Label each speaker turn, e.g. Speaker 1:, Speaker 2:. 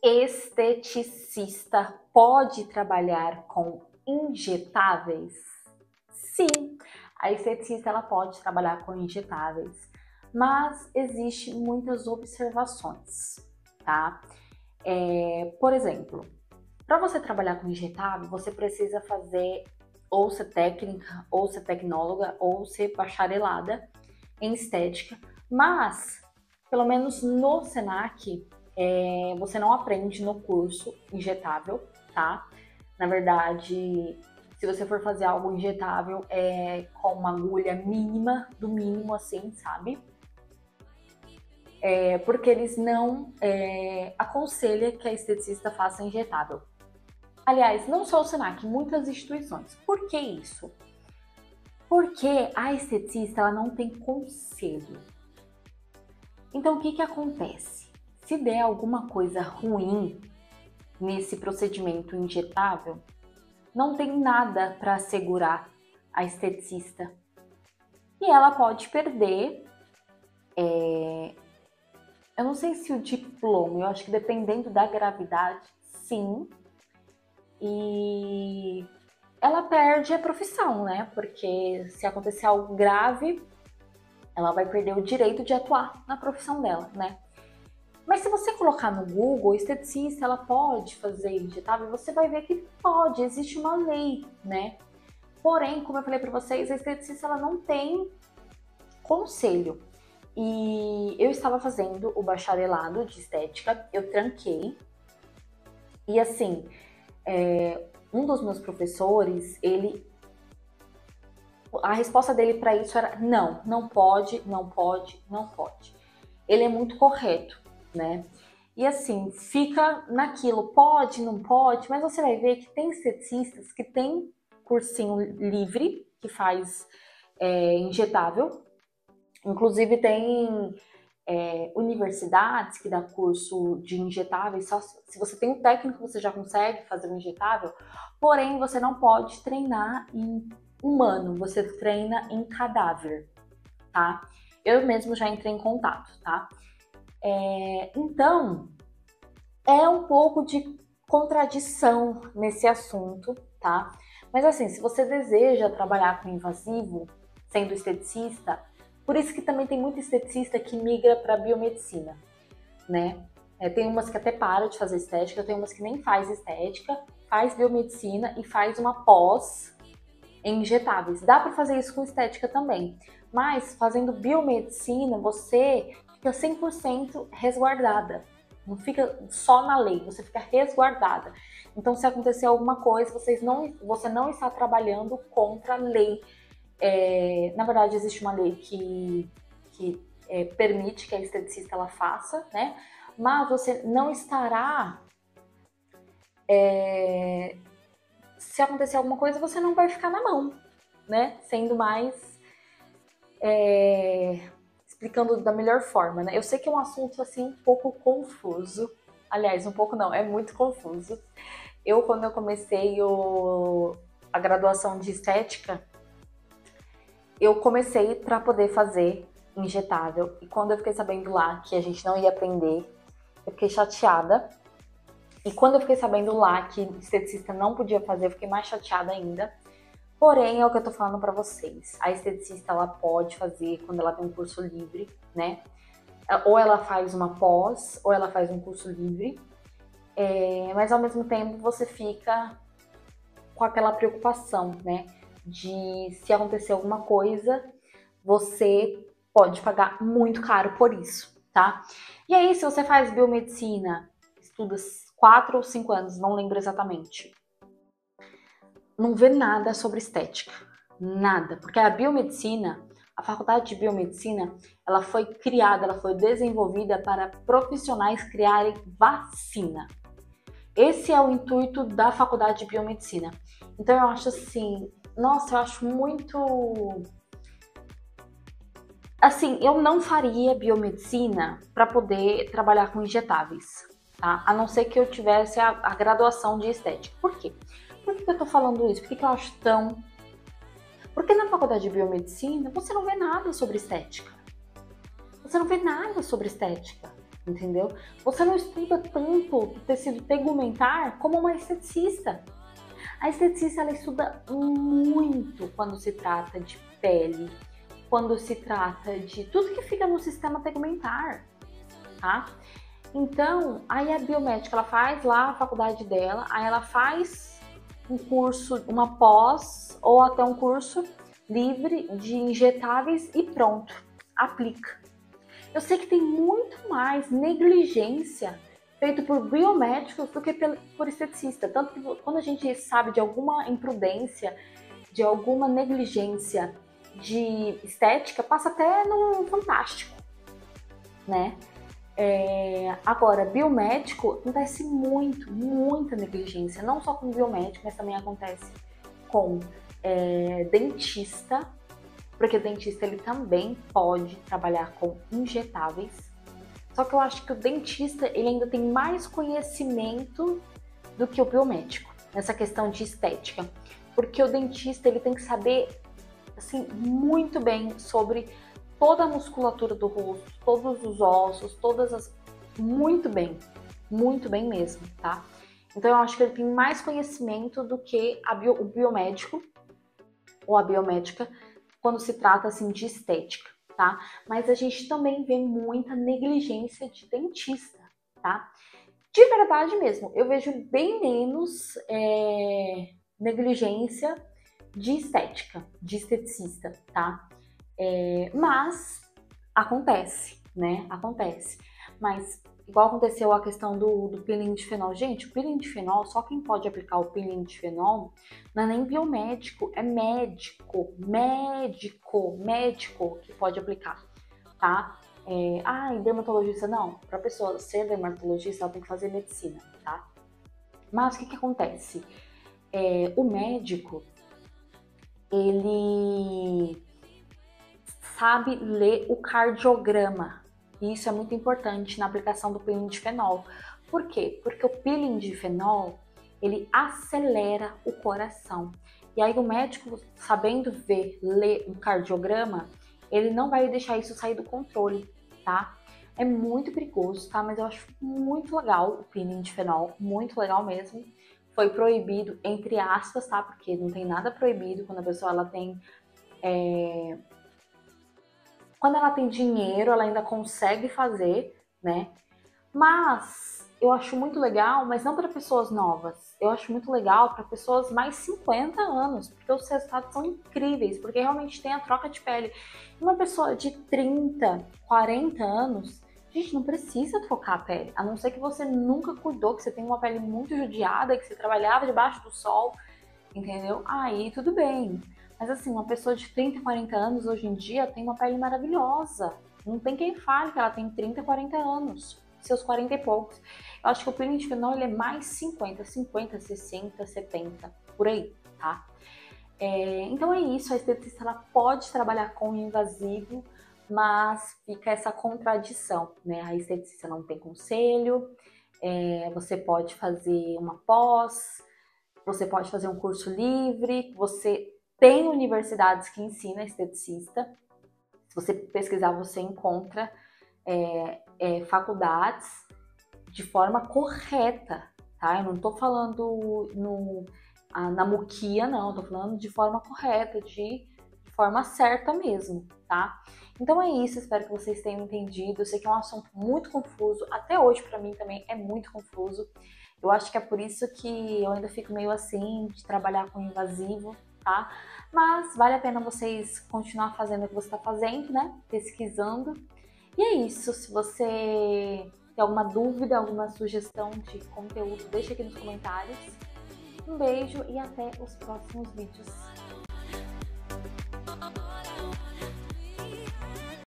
Speaker 1: Esteticista pode trabalhar com injetáveis? Sim, a esteticista ela pode trabalhar com injetáveis, mas existe muitas observações, tá? Por exemplo, para você trabalhar com injetável, você precisa fazer ou ser técnica, ou ser tecnóloga, ou ser bacharelada em estética, mas pelo menos no Senac você não aprende no curso injetável, tá? Na verdade, se você for fazer algo injetável, é com uma agulha mínima, do mínimo assim, sabe? Porque eles não aconselham que a esteticista faça injetável. Aliás, não só o Senac, muitas instituições. Por que isso? Porque a esteticista ela não tem conselho. Então, o que acontece? Se der alguma coisa ruim nesse procedimento injetável, não tem nada para assegurar a esteticista. E ela pode perder, eu não sei se o diploma, eu acho que dependendo da gravidade, sim. E ela perde a profissão, né? Porque se acontecer algo grave, ela vai perder o direito de atuar na profissão dela, né? Mas se você colocar no Google, esteticista, ela pode fazer injetável, você vai ver que pode, existe uma lei, né? Porém, como eu falei para vocês, a esteticista ela não tem conselho. E eu estava fazendo o bacharelado de estética, eu tranquei. E assim, um dos meus professores, a resposta dele para isso era não, não pode, não pode, não pode. Ele é muito correto, né? E assim, fica naquilo, pode, não pode, mas você vai ver que tem esteticistas que tem cursinho livre, que faz injetável. Inclusive tem universidades que dá curso de injetáveis, só se você tem um técnico você já consegue fazer um injetável, porém você não pode treinar em humano, você treina em cadáver, tá? Eu mesmo já entrei em contato, tá? Então, é um pouco de contradição nesse assunto, tá? Mas assim, se você deseja trabalhar com invasivo, sendo esteticista, por isso que também tem muito esteticista que migra para biomedicina, né? Tem umas que até param de fazer estética, tem umas que nem faz estética, faz biomedicina e faz uma pós em injetáveis. Dá para fazer isso com estética também, mas fazendo biomedicina você fica 100% resguardada. Não fica só na lei, você fica resguardada. Então, se acontecer alguma coisa, você não está trabalhando contra a lei. Na verdade, existe uma lei que permite que a esteticista ela faça, né? Mas você não estará... se acontecer alguma coisa, você não vai ficar na mão, né? Sendo mais... explicando da melhor forma, né? Eu sei que é um assunto, assim, um pouco confuso. Aliás, um pouco não, é muito confuso. Quando eu comecei a graduação de estética, eu comecei para poder fazer injetável. E quando eu fiquei sabendo lá que a gente não ia aprender, eu fiquei chateada. E quando eu fiquei sabendo lá que esteticista não podia fazer, eu fiquei mais chateada ainda. Porém, é o que eu tô falando pra vocês. A esteticista, ela pode fazer quando ela tem um curso livre, né? Ou ela faz uma pós, ou ela faz um curso livre. Mas, ao mesmo tempo, você fica com aquela preocupação, né? De se acontecer alguma coisa, você pode pagar muito caro por isso, tá? E aí, se você faz biomedicina, estuda 4 ou 5 anos, não lembro exatamente, não vê nada sobre estética, nada, porque a biomedicina, a faculdade de biomedicina, ela foi criada, ela foi desenvolvida para profissionais criarem vacina. Esse é o intuito da faculdade de biomedicina. Então eu acho assim, nossa, eu acho muito... Assim, eu não faria biomedicina para poder trabalhar com injetáveis, tá? A não ser que eu tivesse a graduação de estética. Por quê? Por que eu tô falando isso? Por que eu acho tão... Porque na faculdade de biomedicina você não vê nada sobre estética. Você não vê nada sobre estética, entendeu? Você não estuda tanto o tecido tegumentar como uma esteticista. A esteticista, ela estuda muito quando se trata de pele, quando se trata de tudo que fica no sistema tegumentar, tá? Então, aí a biomédica, ela faz lá a faculdade dela, aí ela faz um curso, uma pós ou até um curso livre de injetáveis e pronto, aplica. Eu sei que tem muito mais negligência feito por biomédicos do que por esteticista. Tanto que quando a gente sabe de alguma imprudência, de alguma negligência de estética, passa até no Fantástico, né? Agora, biomédico, acontece muita negligência. Não só com biomédico, mas também acontece com dentista, porque o dentista ele também pode trabalhar com injetáveis. Só que eu acho que o dentista ele ainda tem mais conhecimento do que o biomédico nessa questão de estética, porque o dentista ele tem que saber assim muito bem sobre toda a musculatura do rosto, todos os ossos, muito bem mesmo, tá? Então eu acho que ele tem mais conhecimento do que o biomédico ou a biomédica quando se trata assim de estética, tá? Mas a gente também vê muita negligência de dentista, tá? De verdade mesmo, eu vejo bem menos negligência de estética, de esteticista, tá? Mas acontece, né? Acontece. Mas igual aconteceu a questão do peeling de fenol. Gente, o peeling de fenol, só quem pode aplicar o peeling de fenol não é nem biomédico, é médico que pode aplicar, tá? E dermatologista não. Para a pessoa ser dermatologista, ela tem que fazer medicina, tá? Mas o que acontece? O médico, ele sabe ler o cardiograma. E isso é muito importante na aplicação do peeling de fenol. Por quê? Porque o peeling de fenol, ele acelera o coração. E aí o médico, sabendo ler o cardiograma, ele não vai deixar isso sair do controle, tá? É muito perigoso, tá? Mas eu acho muito legal o peeling de fenol, muito legal mesmo. Foi proibido, entre aspas, tá? Porque não tem nada proibido quando a pessoa ela tem... Quando ela tem dinheiro, ela ainda consegue fazer, né? Mas eu acho muito legal, mas não para pessoas novas. Eu acho muito legal para pessoas mais 50 anos, porque os resultados são incríveis, porque realmente tem a troca de pele. Uma pessoa de 30, 40 anos, gente, não precisa trocar a pele, a não ser que você nunca cuidou, que você tem uma pele muito judiada, que você trabalhava debaixo do sol, entendeu? Aí tudo bem. Mas assim, uma pessoa de 30, 40 anos hoje em dia tem uma pele maravilhosa. Não tem quem fale que ela tem 30, 40 anos, seus 40 e poucos. Eu acho que o peeling de fenol ele é mais 50, 60, 70, por aí, tá? Então é isso, a esteticista ela pode trabalhar com invasivo, mas fica essa contradição, né? A esteticista não tem conselho, você pode fazer uma pós, você pode fazer um curso livre, você tem universidades que ensinam esteticista. Se você pesquisar, você encontra faculdades de forma correta, tá? Eu não tô falando na muquia, não. Eu tô falando de forma correta, de forma certa mesmo, tá? Então é isso, espero que vocês tenham entendido. Eu sei que é um assunto muito confuso. Até hoje, pra mim, também é muito confuso. Eu acho que é por isso que eu ainda fico meio assim, de trabalhar com invasivo, tá? Mas vale a pena vocês continuar fazendo o que você está fazendo, né? Pesquisando. E é isso. Se você tem alguma dúvida, alguma sugestão de conteúdo, deixa aqui nos comentários. Um beijo e até os próximos vídeos.